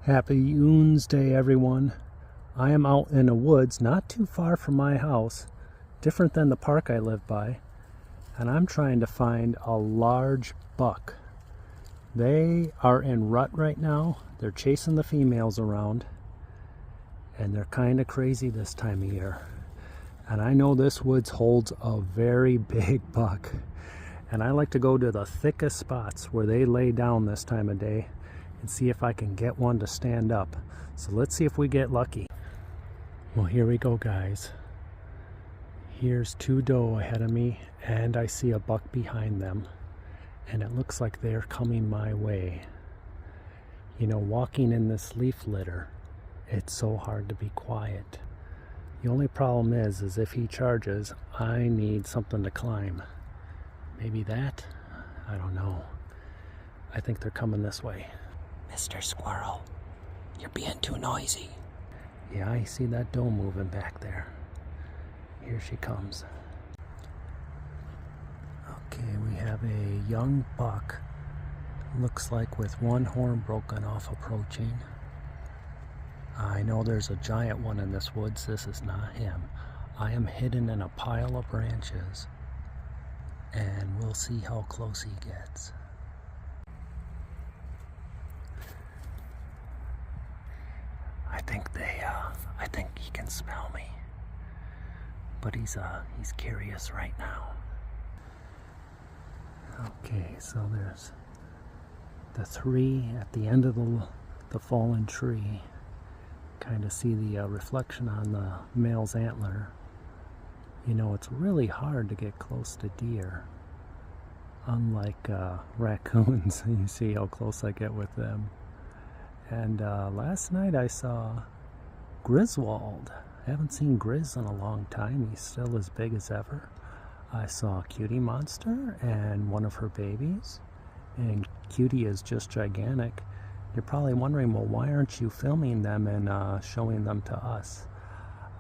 Happy Oons Day, everyone. I am out in the woods not too far from my house, different than the park I live by, and I'm trying to find a large buck. They are in rut right now. They're chasing the females around, and they're kind of crazy this time of year. And I know this woods holds a very big buck, and I like to go to the thickest spots where they lay down this time of day and see if I can get one to stand up. So let's see if we get lucky. Well, here we go, guys. Here's two doe ahead of me, and I see a buck behind them, and it looks like they're coming my way. You know, walking in this leaf litter, it's so hard to be quiet. The only problem is if he charges, I need something to climb. Maybe that? I don't know. I think they're coming this way. Mr. Squirrel, you're being too noisy. Yeah, I see that doe moving back there. Here she comes. Okay, we have a young buck, looks like with one horn broken off, approaching. I know there's a giant one in this woods. This is not him. I am hidden in a pile of branches, and we'll see how close he gets. I think he can smell me, but he's curious right now. Okay, so there's the three at the end of the fallen tree. Kind of see the reflection on the male's antler. You know, it's really hard to get close to deer, unlike raccoons. You see how close I get with them. And last night I saw Griswold. I haven't seen Grizz in a long time. He's still as big as ever. I saw Cutie Monster and one of her babies. And Cutie is just gigantic. You're probably wondering, well, why aren't you filming them and showing them to us?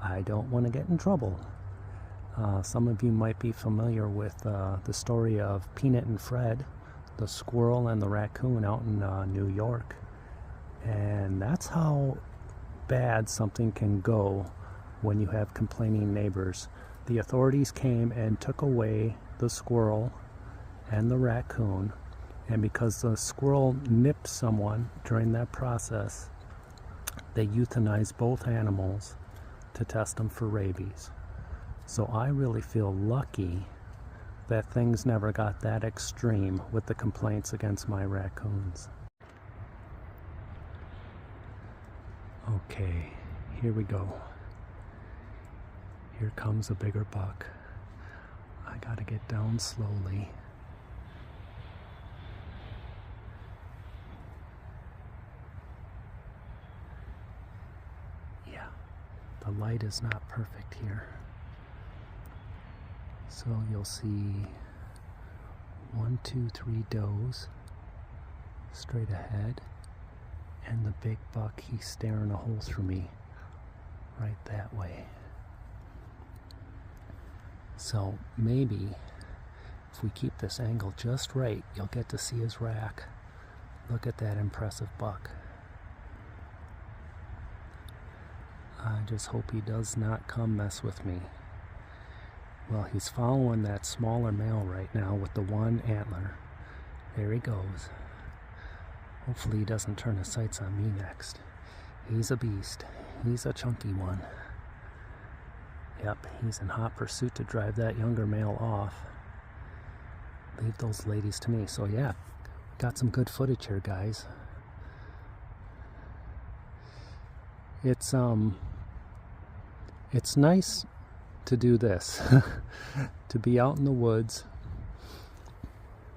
I don't want to get in trouble. Some of you might be familiar with the story of Peanut and Fred, the squirrel and the raccoon out in New York. And that's how bad something can go when you have complaining neighbors. The authorities came and took away the squirrel and the raccoon, and because the squirrel nipped someone during that process, they euthanized both animals to test them for rabies. So I really feel lucky that things never got that extreme with the complaints against my raccoons. Okay, here we go. Here comes a bigger buck. I gotta get down slowly. Yeah, the light is not perfect here. So you'll see 1, 2, 3 does straight ahead. And the big buck, he's staring a hole through me right that way. So maybe if we keep this angle just right, you'll get to see his rack. Look at that impressive buck. I just hope he does not come mess with me. Well, he's following that smaller male right now with the one antler. There he goes. Hopefully he doesn't turn his sights on me next. He's a beast. He's a chunky one. Yep, he's in hot pursuit to drive that younger male off. Leave those ladies to me. So yeah, got some good footage here, guys. It's nice to do this. To be out in the woods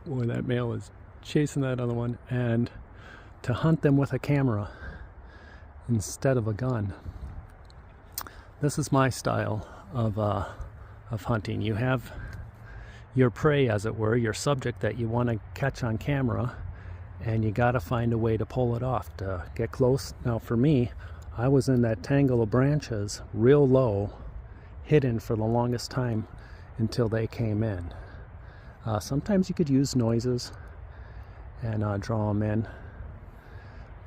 where that male is chasing that other one, and to hunt them with a camera instead of a gun. This is my style of hunting. You have your prey, as it were, your subject that you want to catch on camera, and you got to find a way to pull it off, to get close. Now for me, I was in that tangle of branches, real low, hidden for the longest time until they came in. Sometimes you could use noises and draw them in.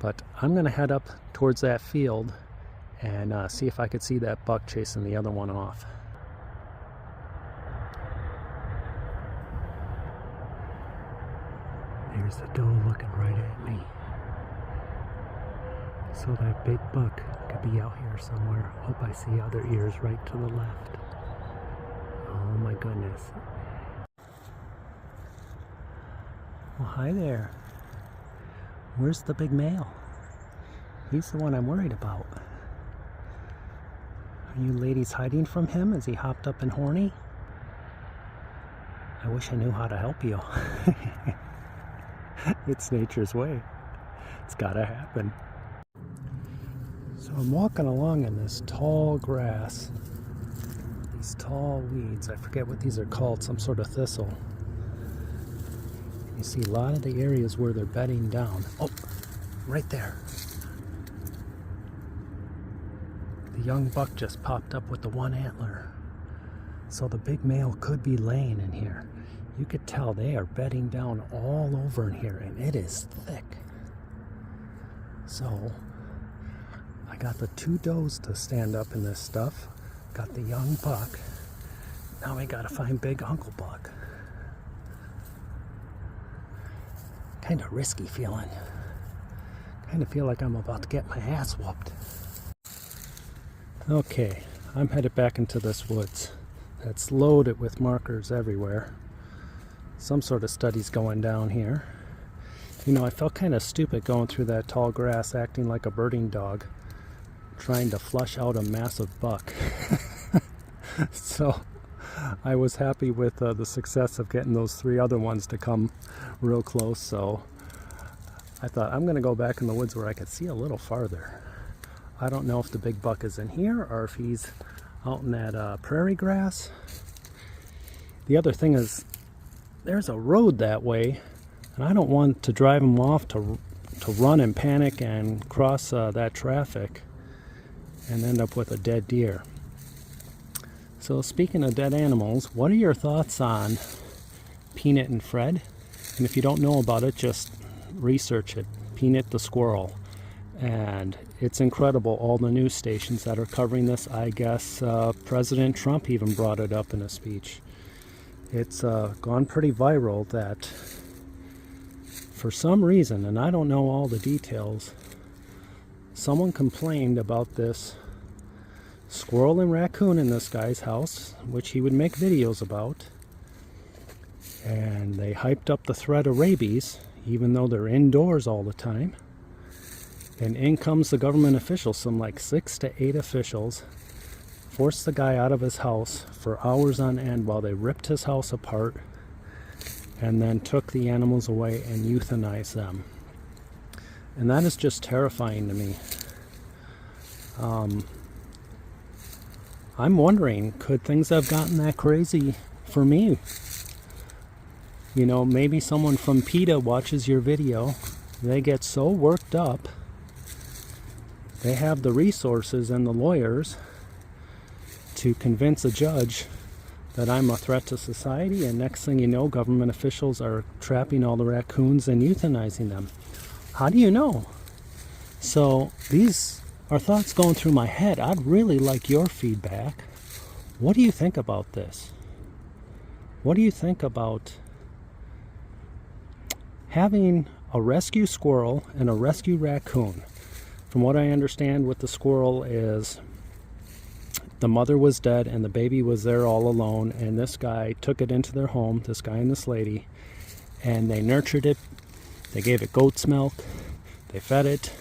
But I'm going to head up towards that field and see if I could see that buck chasing the other one off. There's the doe looking right at me. So that big buck could be out here somewhere. Hope I see other ears right to the left. Oh my goodness. Well, hi there. Where's the big male? He's the one I'm worried about. Are you ladies hiding from him as he hopped up and horny? I wish I knew how to help you. It's nature's way. It's gotta happen. So I'm walking along in this tall grass. These tall weeds. I forget what these are called, some sort of thistle. You see a lot of the areas where they're bedding down. Oh, right there. The young buck just popped up with the one antler. So the big male could be laying in here. You could tell they are bedding down all over in here, and it is thick. So I got the two does to stand up in this stuff. Got the young buck. Now we gotta find big Uncle Buck. Kind of risky feeling. Kind of feel like I'm about to get my ass whooped. Okay, I'm headed back into this woods. That's loaded with markers everywhere. Some sort of study's going down here. You know, I felt kind of stupid going through that tall grass acting like a birding dog, trying to flush out a massive buck. So I was happy with the success of getting those three other ones to come real close. So I thought I'm going to go back in the woods where I could see a little farther. I don't know if the big buck is in here or if he's out in that prairie grass. The other thing is there's a road that way, and I don't want to drive him off to run and panic and cross that traffic and end up with a dead deer. So speaking of dead animals, what are your thoughts on Peanut and Fred? And if you don't know about it, just research it. Peanut the squirrel. And it's incredible, all the news stations that are covering this. I guess President Trump even brought it up in a speech. It's gone pretty viral that for some reason, and I don't know all the details, someone complained about this squirrel and raccoon in this guy's house, which he would make videos about. And they hyped up the threat of rabies, even though they're indoors all the time. And in comes the government officials, some like 6 to 8 officials, forced the guy out of his house for hours on end while they ripped his house apart and then took the animals away and euthanized them. And that is just terrifying to me. I'm wondering, could things have gotten that crazy for me? You know, maybe someone from PETA watches your video, they get so worked up, they have the resources and the lawyers to convince a judge that I'm a threat to society, and next thing you know, government officials are trapping all the raccoons and euthanizing them. How do you know? So these are thoughts going through my head. I'd really like your feedback. What do you think about this? What do you think about having a rescue squirrel and a rescue raccoon? From what I understand with the squirrel is the mother was dead and the baby was there all alone, and this guy took it into their home, this guy and this lady, and they nurtured it. They gave it goat's milk, they fed it,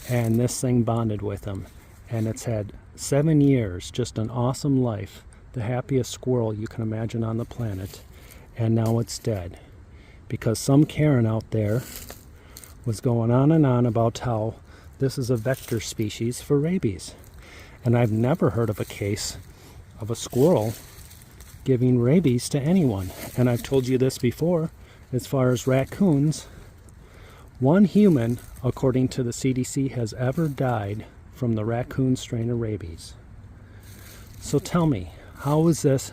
and this thing bonded with him. And it's had 7 years, just an awesome life, the happiest squirrel you can imagine on the planet, and now it's dead. Because some Karen out there was going on and on about how this is a vector species for rabies. And I've never heard of a case of a squirrel giving rabies to anyone. And I've told you this before, as far as raccoons, one human, according to the CDC, has ever died from the raccoon strain of rabies. So tell me, how is this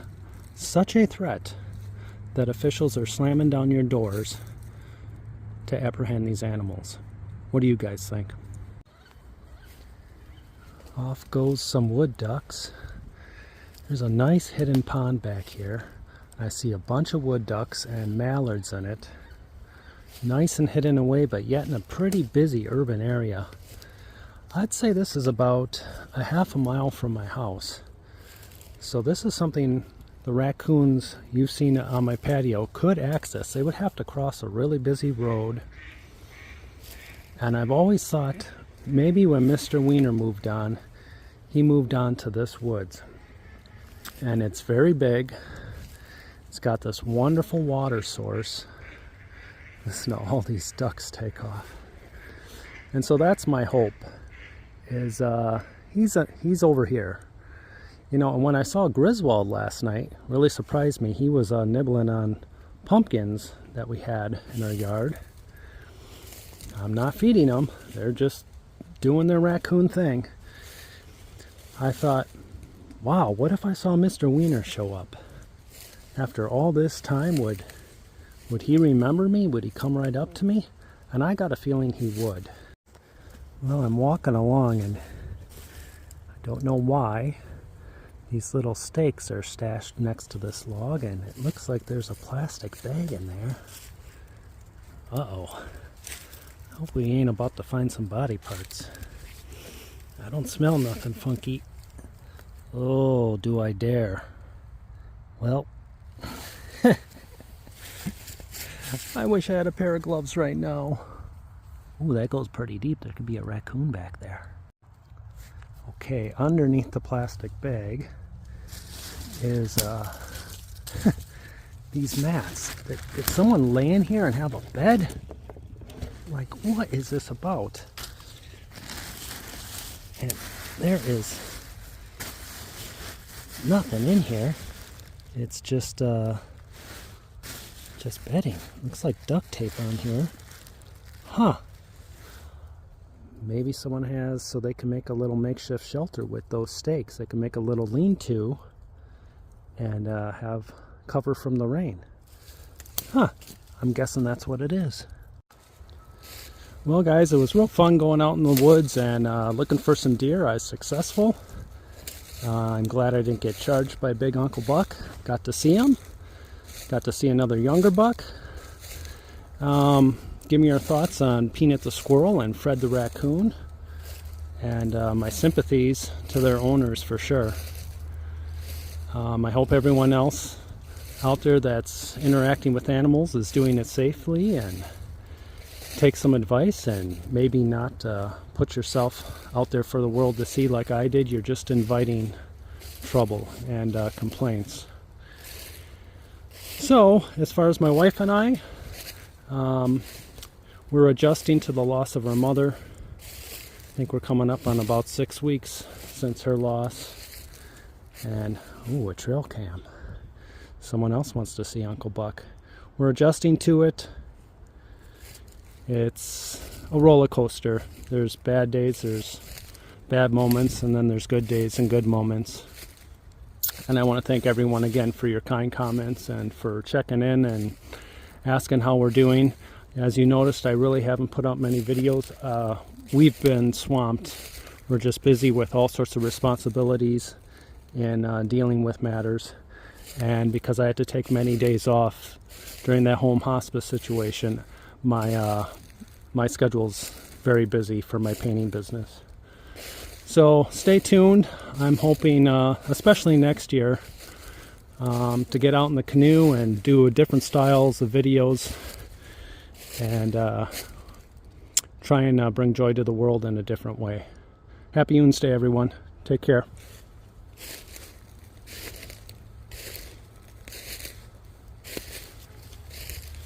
such a threat that officials are slamming down your doors to apprehend these animals? What do you guys think? Off goes some wood ducks. There's a nice hidden pond back here. I see a bunch of wood ducks and mallards in it. Nice and hidden away, but yet in a pretty busy urban area. I'd say this is about a half a mile from my house. So this is something the raccoons you've seen on my patio could access. They would have to cross a really busy road. And I've always thought maybe when Mr. Wiener moved on, he moved on to this woods. And it's very big. It's got this wonderful water source. Listen to all these ducks take off. And so that's my hope, is he's over here. You know, and when I saw Griswold last night, really surprised me. He was nibbling on pumpkins that we had in our yard. I'm not feeding them. They're just doing their raccoon thing. I thought, wow, what if I saw Mr. Wiener show up? After all this time, would he remember me? Would he come right up to me? And I got a feeling he would. Well, I'm walking along and I don't know why these little stakes are stashed next to this log, and it looks like there's a plastic bag in there. Uh-oh. I hope we ain't about to find some body parts. I don't smell nothing funky. Oh, do I dare. Well, I wish I had a pair of gloves right now. Ooh, that goes pretty deep. There could be a raccoon back there. Okay, underneath the plastic bag is these mats. Did someone lay in here and have a bed? Like, what is this about? And there is nothing in here. It's just bedding. Looks like duct tape on here. Huh. Maybe someone has, so they can make a little makeshift shelter with those stakes. They can make a little lean-to and have cover from the rain. Huh. I'm guessing that's what it is. Well, guys, it was real fun going out in the woods and looking for some deer. I was successful. I'm glad I didn't get charged by Big Uncle Buck. Got to see him. Got to see another younger buck. Give me your thoughts on Peanut the squirrel and Fred the raccoon. And my sympathies to their owners for sure. I hope everyone else out there that's interacting with animals is doing it safely, and take some advice and maybe not put yourself out there for the world to see like I did. You're just inviting trouble and complaints. So, as far as my wife and I, we're adjusting to the loss of our mother. I think we're coming up on about 6 weeks since her loss. And, ooh, a trail cam. Someone else wants to see Uncle Buck. We're adjusting to it. It's a roller coaster. There's bad days, there's bad moments, and then there's good days and good moments. And I want to thank everyone again for your kind comments and for checking in and asking how we're doing. As you noticed, I really haven't put out many videos. We've been swamped. We're just busy with all sorts of responsibilities and dealing with matters. And because I had to take many days off during that home hospice situation, my schedule's very busy for my painting business. So stay tuned. I'm hoping, especially next year, to get out in the canoe and do different styles of videos and try and bring joy to the world in a different way. Happy Wednesday, everyone. Take care.